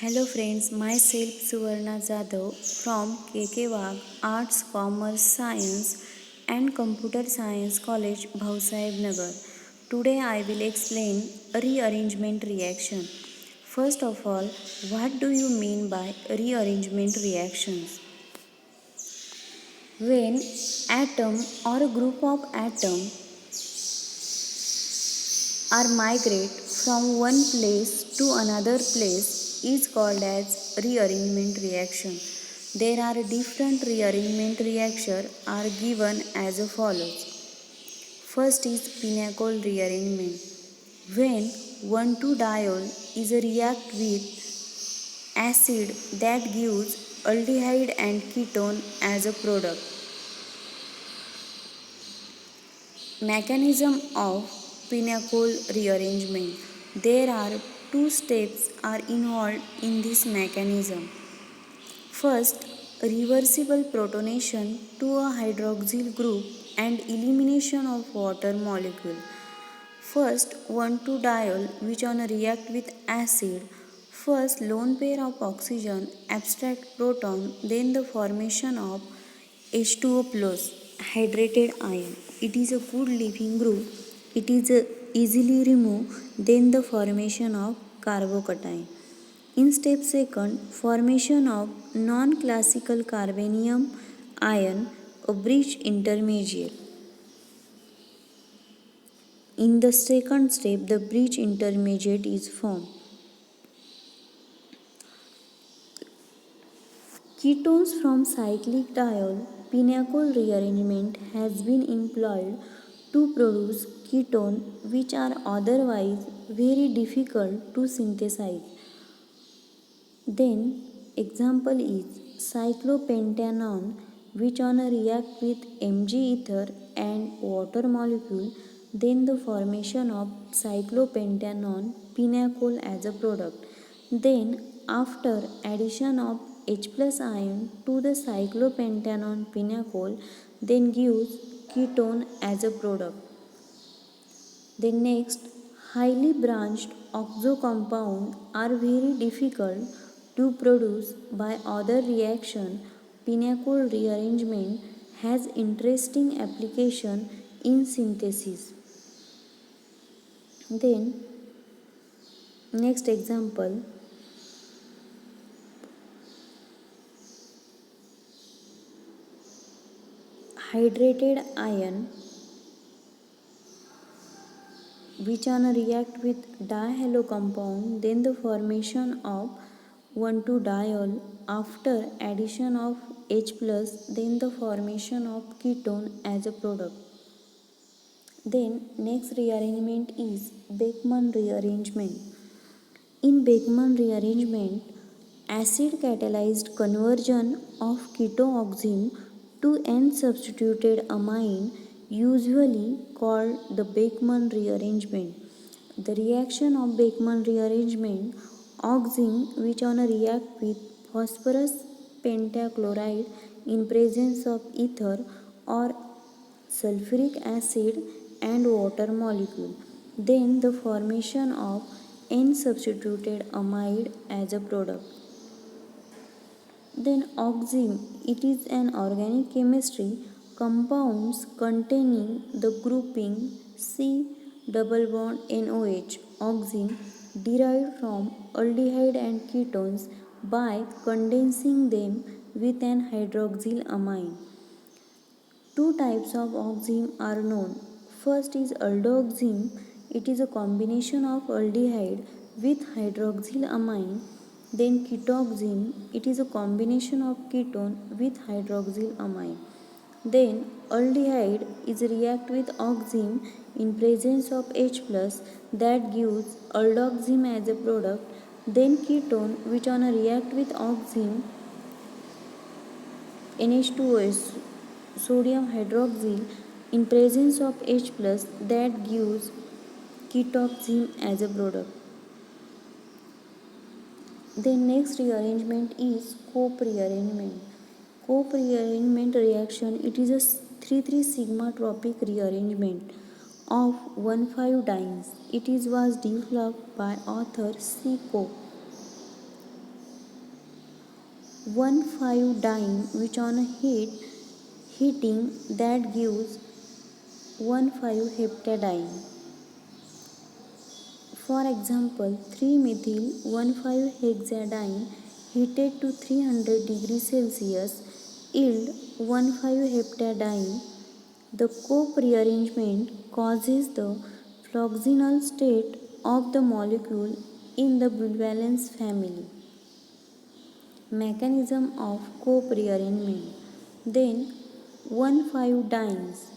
Hello friends, myself Suvarna Jadhav from KK Wagh Arts, Commerce, Science and Computer Science College, Bhausaheb Nagar. Today I will explain rearrangement reaction. First of all, what do you mean by rearrangement reactions? When atom or a group of atoms are migrate from one place to another place is called as rearrangement reaction. There are different rearrangement reaction are given as follows. First is pinnacle rearrangement. When 1,2-diol is react with acid that gives aldehyde and ketone as a product. Mechanism of pinnacle rearrangement. There are two steps are involved in this mechanism. First, reversible protonation to a hydroxyl group and elimination of water molecule. First, 1,2-diol which on react with acid. First, lone pair of oxygen abstract proton, then the formation of H2O plus hydrated ion. It is a good leaving group. It is easily removed. Then the formation of carbocation. In step second, formation of non-classical carbanium ion, a bridge intermediate. In the second step, the bridge intermediate is formed. Ketones from cyclic diol pinnacle rearrangement has been employed to produce ketones which are otherwise very difficult to synthesize. Then example is cyclopentanone which on react with Mg ether and water molecule, then the formation of cyclopentanone pinnacle as a product. Then after addition of H plus ion to the cyclopentanone pinnacle, then gives ketone as a product. Then next, highly branched oxo compounds are very difficult to produce by other reaction. Pinnacle rearrangement has interesting application in synthesis. Then next example, hydrated ion which on react with dihalo compound, then the formation of 1,2-diol after addition of H plus, then the formation of ketone as a product. Then next rearrangement is Beckmann rearrangement. In Beckmann rearrangement, acid catalyzed conversion of ketooxime to N-substituted amine, usually called the Beckmann rearrangement. The reaction of Beckmann rearrangement, oxime which on a react with phosphorus pentachloride in presence of ether or sulfuric acid and water molecule. Then the formation of N-substituted amide as a product. Then oxime, it is an organic chemistry compounds containing the grouping C double bond NOH. Oxime derived from aldehyde and ketones by condensing them with an hydroxyl amine. Two types of oxime are known. First is aldoxime. It is a combination of aldehyde with hydroxyl amine. Then ketoxime. It is a combination of ketone with hydroxyl amine. Then aldehyde is react with oxime in presence of H plus that gives aldoxime as a product. Then ketone which on a react with oxime NH2OS sodium hydroxide in presence of H plus that gives ketoxime as a product. Then next rearrangement is Cope rearrangement. Cope rearrangement reaction, it is a 3,3 sigma tropic rearrangement of 1,5-dienes. It was developed by author C. Cope. 1,5-diene which on a heating that gives 1,5-heptadiene. For example, 3-methyl 1,5-hexadiene heated to 300 degrees Celsius yield 1,5-heptadiene. The co-rearrangement causes the floxinol state of the molecule in the valence family. Mechanism of co-rearrangement. Then 1,5-dienes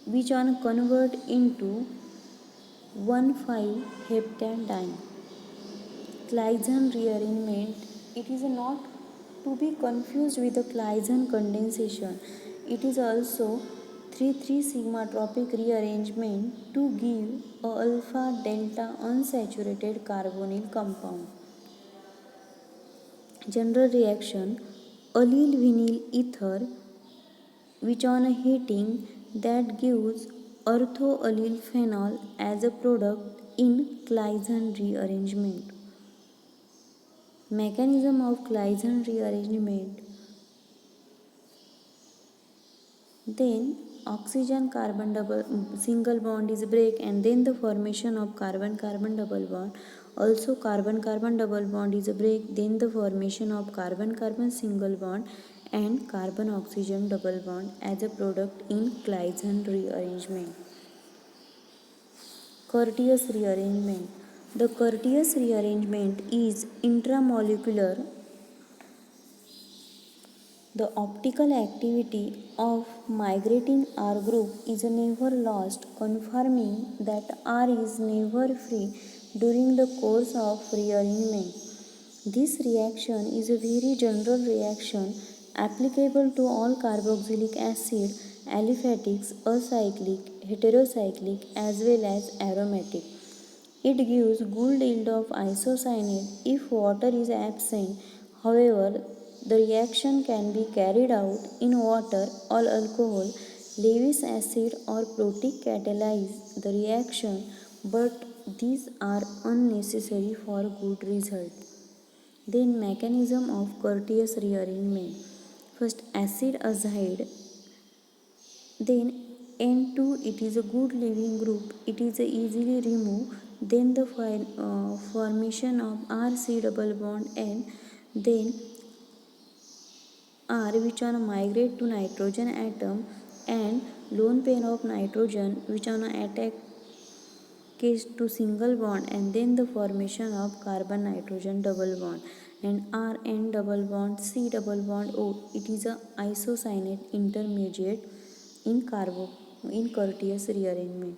which are convert into 1,5-heptadiene. Claisen rearrangement. It is not to be confused with the Claisen condensation. It is also 3,3 sigma tropic rearrangement to give a alpha delta unsaturated carbonyl compound. General reaction. Allyl vinyl ether which on a heating that gives orthoallyl phenol as a product in Claisen rearrangement. Mechanism of Claisen rearrangement. Then oxygen carbon double single bond is break and then the formation of carbon carbon double bond. Also carbon carbon double bond is a break, then the formation of carbon carbon single bond and carbon oxygen double bond as a product in Claisen rearrangement. Curtius rearrangement. The Curtius rearrangement is intramolecular. The optical activity of migrating R group is never lost, confirming that R is never free during the course of rearrangement. This reaction is a very general reaction applicable to all carboxylic acid, aliphatics, acyclic, heterocyclic as well as aromatic. It gives good yield of isocyanate if water is absent. However, the reaction can be carried out in water or alcohol, Lewis acid or protic catalyze the reaction, but these are unnecessary for good result. Then mechanism of Curtius rearrangement. First acid azide. Then N2 it is a good leaving group, it is easily removed. Then the formation of RC double bond N. Then R which on migrate to nitrogen atom and lone pair of nitrogen which on attack case to single bond and then the formation of carbon nitrogen double bond and RN double bond C double bond O. It is a isocyanate intermediate in Curtius rearrangement.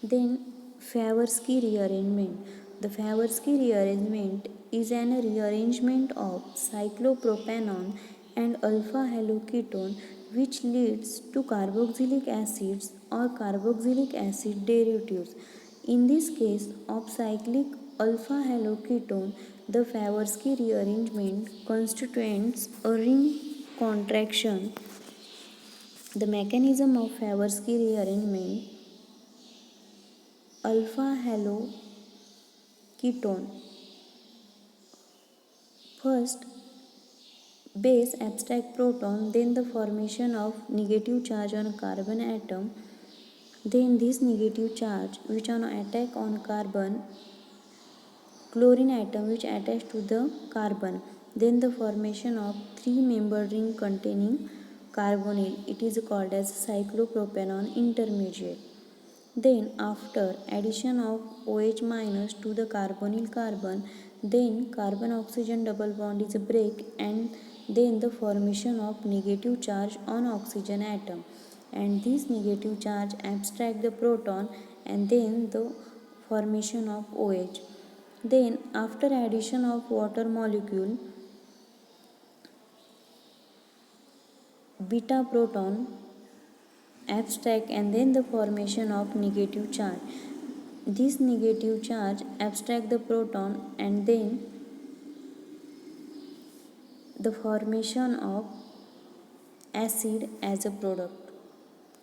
Then Favorsky rearrangement. The Favorsky rearrangement is an rearrangement of cyclopropanone and alpha haloketone which leads to carboxylic acids or carboxylic acid derivatives. In this case of cyclic alpha haloketone, the Favorsky rearrangement constitutes a ring contraction. The mechanism of Favorsky rearrangement. Alpha haloketone. First base abstract proton, then the formation of negative charge on a carbon atom, then this negative charge which on attack on carbon chlorine atom which attach to the carbon, then the formation of 3-membered ring containing carbonyl. It is called as cyclopropanone intermediate. Then after addition of OH minus to the carbonyl carbon, then carbon oxygen double bond is a break and then the formation of negative charge on oxygen atom, and this negative charge abstract the proton and then the formation of OH. Then after addition of water molecule, beta proton abstract and then the formation of negative charge. This negative charge abstract the proton and then the formation of acid as a product.